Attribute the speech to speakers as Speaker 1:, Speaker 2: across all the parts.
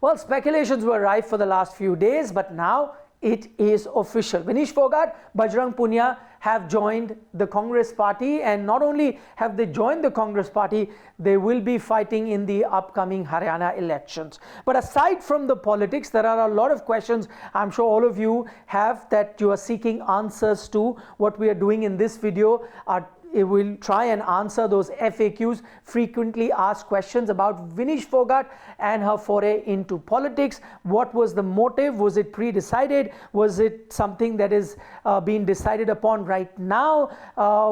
Speaker 1: Well, speculations were rife for the last few days, but now it is official. Vineshphogat, Bajrang Punia have joined the Congress party, and not only have they joined the Congress party, they will be fighting in the upcoming Haryana elections. But aside from the politics, there are a lot of questions I'm sure all of you have that you are seeking answers to. What we are doing in this video are it will try and answer those FAQs, frequently asked questions about Vineshphogat and her foray into politics. What was the motive? Was it pre-decided? Was it something that is being decided upon right now?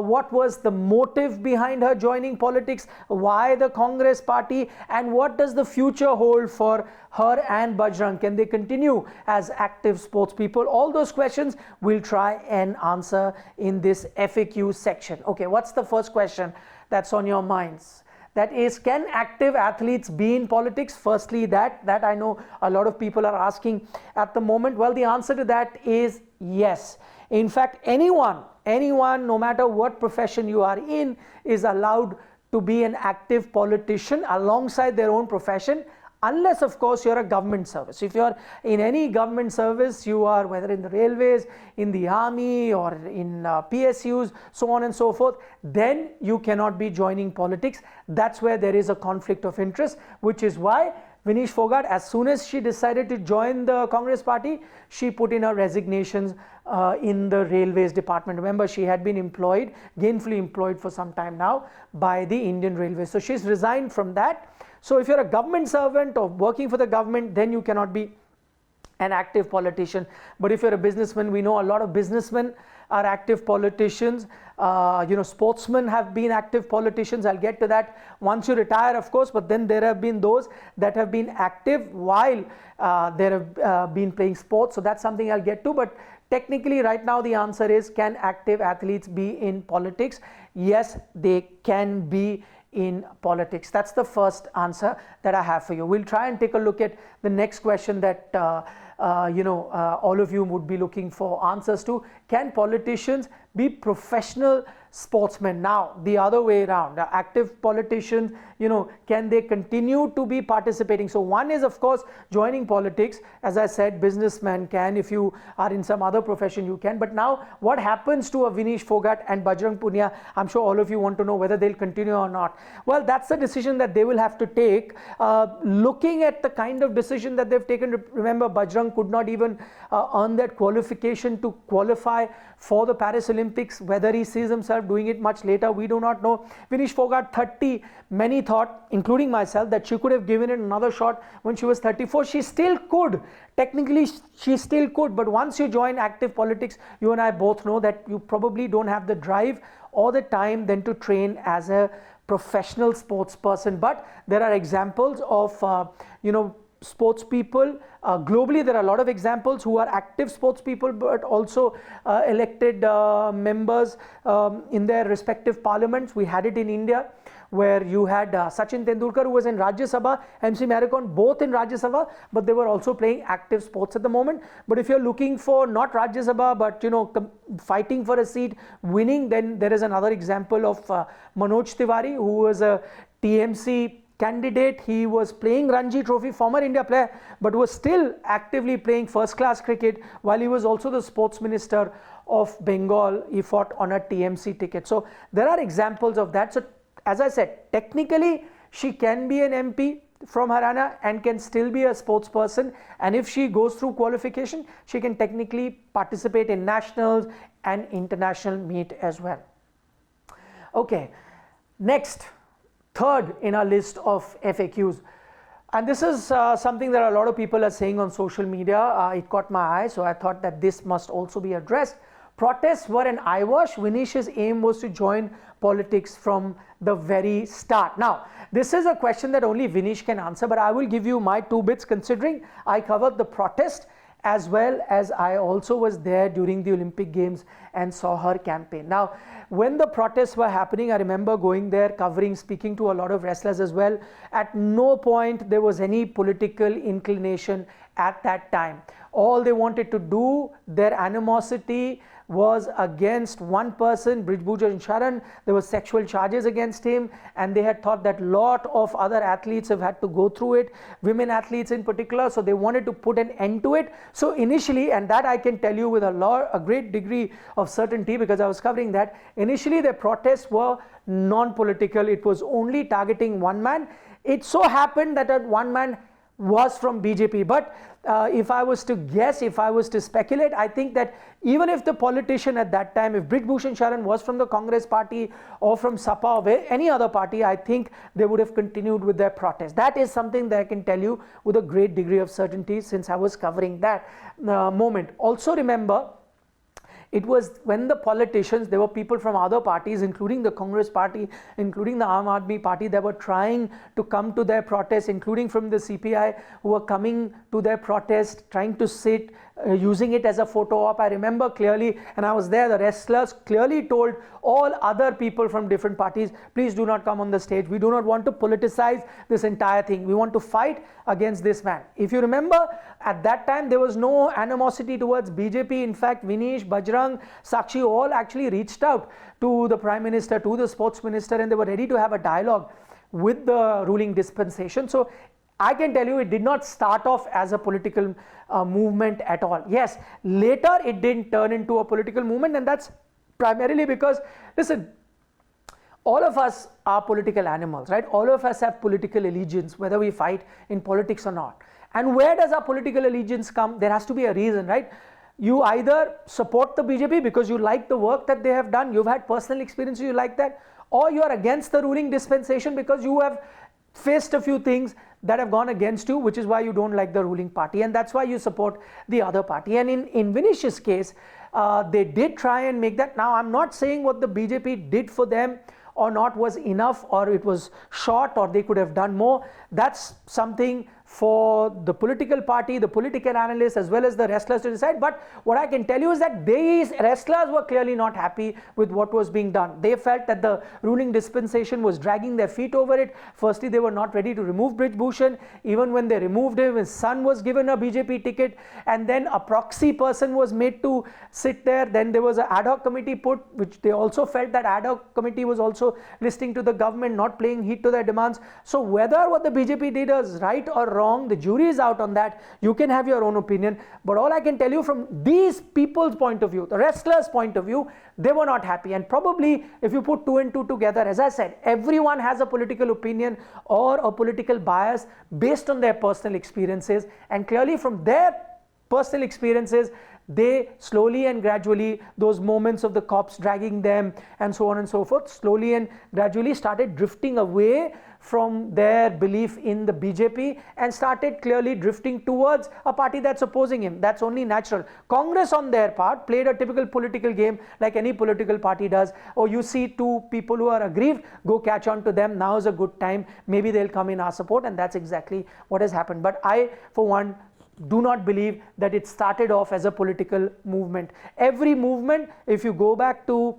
Speaker 1: What was the motive behind her joining politics? Why the Congress party? And what does the future hold for her and Bajrang? Can they continue as active sports people? All those questions we'll try and answer in this FAQ section. Okay, what's the first question that's on your minds? That is, can active athletes be in politics? Firstly, that I know a lot of people are asking at the moment. Well, the answer to that is yes. In fact, anyone, no matter what profession you are in, is allowed to be an active politician alongside their own profession, unless of course you're a government service. If you're in any government service, you are whether in the railways, in the army, or in PSUs, so on and so forth, then you cannot be joining politics. That's where there is a conflict of interest, which is why Vineshphogat, as soon as she decided to join the Congress party, she put in her resignations in the railways department. Remember, she had been employed, gainfully employed for some time now by the Indian Railways. So she's resigned from that. So if you're a government servant or working for the government, then you cannot be an active politician. But if you're a businessman, we know a lot of businessmen are active politicians. Sportsmen have been active politicians. I'll get to that once you retire, of course. But then there have been those that have been active while they have been playing sports. So that's something I'll get to. But technically, right now, the answer is, can active athletes be in politics? Yes, they can be in politics. That's the first answer that I have for you. We'll try and take a look at the next question that all of you would be looking for answers to. Can politicians be professional sportsmen? Now, the other way around, active politicians, can they continue to be participating? So one is, of course, joining politics. As I said, businessmen can. If you are in some other profession, you can. But now, what happens to a Vineshphogat and Bajrang Punia? I'm sure all of you want to know whether they'll continue or not. Well, that's the decision that they will have to take. Looking at the kind of decision that they've taken, remember, Bajrang could not even earn that qualification to qualify for the Paris Olympics. Whether he sees himself doing it much later, we do not know. Vineshphogat, 30, many thought, including myself, that she could have given it another shot when she was 34. She still could. Technically, she still could. But once you join active politics, you and I both know that you probably don't have the drive or the time then to train as a professional sports person. But there are examples of, sports people. Globally, there are a lot of examples who are active sports people, but also elected members in their respective parliaments. We had it in India, where you had Sachin Tendulkar, who was in Rajya Sabha, MC Maricon, both in Rajya Sabha, but they were also playing active sports at the moment. But if you're looking for not Rajya Sabha, but fighting for a seat, winning, then there is another example of Manoj Tiwari, who was a TMC candidate. He was playing Ranji Trophy, former India player, but was still actively playing first class cricket while he was also the sports minister of Bengal. He fought on a TMC ticket. So there are examples of that. So as I said, technically she can be an MP from Haryana and can still be a sports person, and if she goes through qualification, she can technically participate in nationals and international meet as well. Okay, next, third in our list of FAQs, and this is something that a lot of people are saying on social media. It caught my eye, so I thought that this must also be addressed. Protests were an eyewash. Vinesh's aim was to join politics from the very start. Now, this is a question that only Vinesh can answer, but I will give you my 2 bits, considering I covered the protest as well as I also was there during the Olympic Games and saw her campaign. Now, when the protests were happening, I remember going there, covering, speaking to a lot of wrestlers as well. At no point there was any political inclination at that time. All they wanted to do, their animosity was against one person, Brijbhushan Sharan. There were sexual charges against him, and they had thought that lot of other athletes have had to go through it, women athletes in particular, so they wanted to put an end to it. So initially, and that I can tell you with a great degree of certainty because I was covering that, initially their protests were non-political. It was only targeting one man. It so happened that that one man was from BJP, but if I was to guess, if I was to speculate, I think that even if the politician at that time, if Brijbhushan Sharan was from the Congress party or from SAPA or any other party, I think they would have continued with their protest. That is something that I can tell you with a great degree of certainty since I was covering that moment. Also remember, it was when the politicians, there were people from other parties, including the Congress party, including the Aam Aadmi party, that were trying to come to their protest, including from the CPI, who were coming to their protest, trying to sit, using it as a photo op. I remember clearly, and I was there, the wrestlers clearly told all other people from different parties, please do not come on the stage. We do not want to politicize this entire thing. We want to fight against this man. If you remember, at that time, there was no animosity towards BJP. In fact, Vinesh, Bajrang, Sakshi all actually reached out to the Prime Minister, to the Sports Minister, and they were ready to have a dialogue with the ruling dispensation. So I can tell you it did not start off as a political movement at all. Yes, later it didn't turn into a political movement, and that's primarily because, listen, all of us are political animals, right? All of us have political allegiance, whether we fight in politics or not. And where does our political allegiance come? There has to be a reason, right? You either support the BJP because you like the work that they have done, you've had personal experience, you like that, or you are against the ruling dispensation because you have faced a few things that have gone against you, which is why you don't like the ruling party, and that's why you support the other party. And in Vinesh's case, they did try and make that. Now, I'm not saying what the BJP did for them or not was enough, or it was short, or they could have done more. That's something for the political party, the political analysts, as well as the wrestlers to decide. But what I can tell you is that these wrestlers were clearly not happy with what was being done. They felt that the ruling dispensation was dragging their feet over it. Firstly, they were not ready to remove Brijbhushan. Even when they removed him, his son was given a BJP ticket, and then a proxy person was made to sit there. Then there was an ad hoc committee put, which they also felt that ad hoc committee was also listening to the government, not paying heed to their demands. So whether what the BJP did is right or wrong, the jury is out on that. You can have your own opinion, but all I can tell you from these people's point of view, the wrestlers' point of view, they were not happy. And probably if you put two and two together, as I said, everyone has a political opinion or a political bias based on their personal experiences, and clearly from their personal experiences, they slowly and gradually, those moments of the cops dragging them and so on and so forth, slowly and gradually started drifting away from their belief in the BJP and started clearly drifting towards a party that's opposing him. That's only natural. Congress on their part played a typical political game like any political party does. Oh, you see two people who are aggrieved, go catch on to them. Now is a good time. Maybe they'll come in our support, and that's exactly what has happened. But I, for one, do not believe that it started off as a political movement. Every movement, if you go back to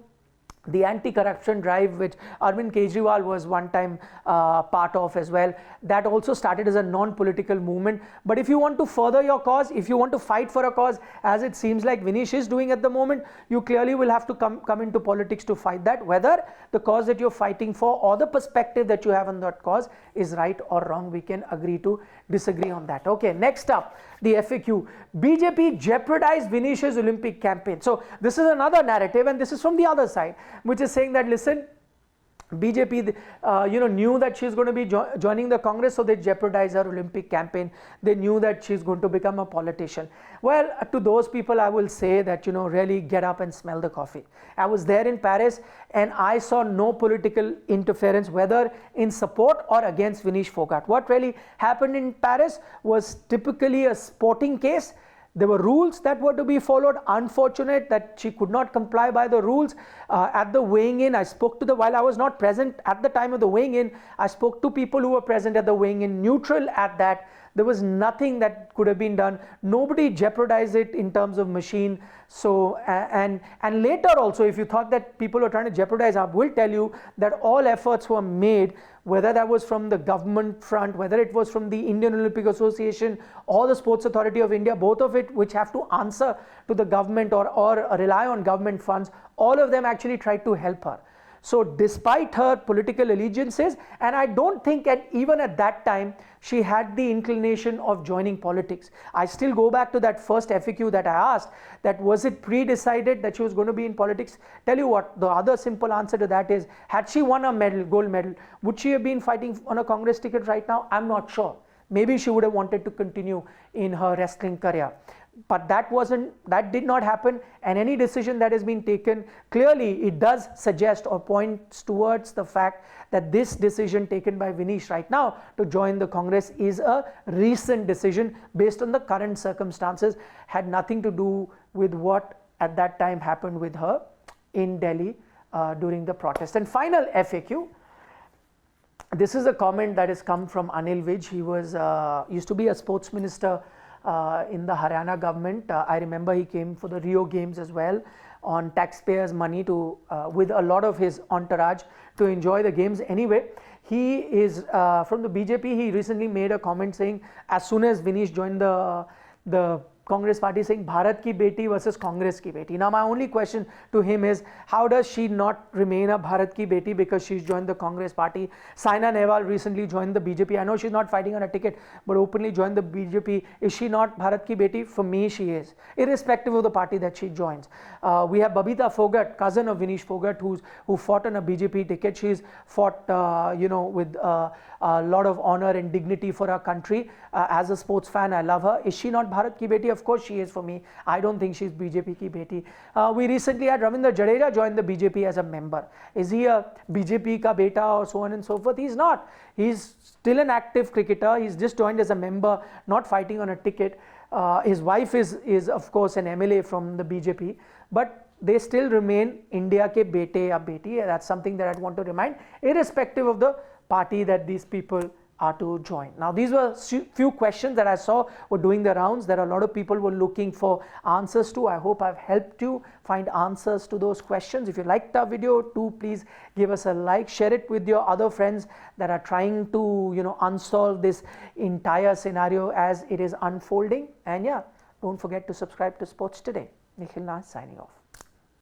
Speaker 1: the anti-corruption drive, which Arvind Kejriwal was one time part of as well, that also started as a non-political movement. But if you want to further your cause, if you want to fight for a cause, as it seems like Vinesh is doing at the moment, you clearly will have to come into politics to fight that, whether the cause that you're fighting for or the perspective that you have on that cause is right or wrong. We can agree to disagree on that. Okay, next up, the FAQ. BJP jeopardized Vinesh's Olympic campaign. So this is another narrative, and this is from the other side, which is saying that, listen, BJP knew that she's going to be joining the Congress, so they jeopardized her Olympic campaign. They knew that she's going to become a politician. Well, to those people I will say that, really get up and smell the coffee. I was there in Paris and I saw no political interference, whether in support or against Vineshphogat. What really happened in Paris was typically a sporting case. There were rules that were to be followed. Unfortunate that she could not comply by the rules. At the weighing in, I spoke to while I was not present at the time of the weighing in, I spoke to people who were present at the weighing in, neutral at that. There was nothing that could have been done. Nobody jeopardized it in terms of machine. So and later also, if you thought that people were trying to jeopardize, I will tell you that all efforts were made, whether that was from the government front, whether it was from the Indian Olympic Association or the Sports Authority of India, both of it which have to answer to the government or rely on government funds, all of them actually tried to help her. So despite her political allegiances, and I don't think even at that time she had the inclination of joining politics. I still go back to that first FAQ that I asked, that was it pre-decided that she was going to be in politics? Tell you what, the other simple answer to that is, had she won a medal, gold medal, would she have been fighting on a Congress ticket right now? I'm not sure. Maybe she would have wanted to continue in her wrestling career. But that did not happen, and any decision that has been taken, clearly it does suggest or points towards the fact that this decision taken by Vinesh right now to join the Congress is a recent decision based on the current circumstances, had nothing to do with what at that time happened with her in Delhi during the protest. And final FAQ. This is a comment that has come from Anil Vij. He was used to be a sports minister in the Haryana government. I remember he came for the Rio Games as well on taxpayers' money to with a lot of his entourage to enjoy the games. Anyway, he is from the BJP. He recently made a comment saying, as soon as Vinesh joined the Congress party, saying Bharat ki beti versus Congress ki beti. Now my only question to him is, how does she not remain a Bharat ki beti because she's joined the Congress party? Saina Nehwal recently joined the BJP. I know she's not fighting on a ticket, but openly joined the BJP. Is she not Bharat ki beti? For me, she is, irrespective of the party that she joins. We have Babita Phogat, cousin of Vinesh Phogat, who fought on a BJP ticket. She's fought with a lot of honor and dignity for our country. As a sports fan, I love her. Is she not Bharat ki beti? Of course she is for me. I don't think she's BJP ki beti. We recently had Ravindra Jadeja join the BJP as a member. Is he a BJP ka beta or so on and so forth? He's not. He's still an active cricketer. He's just joined as a member, not fighting on a ticket. His wife is of course an MLA from the BJP, but they still remain India ke bete ya beti. That's something that I'd want to remind, irrespective of the party that these people are to join. Now these were few questions that I saw were doing the rounds that a lot of people were looking for answers to. I hope I've helped you find answers to those questions. If you liked our video, do please give us a like, share it with your other friends that are trying to unsolve this entire scenario as it is unfolding. And yeah, don't forget to subscribe to Sports Today. Nikhilnaz signing off.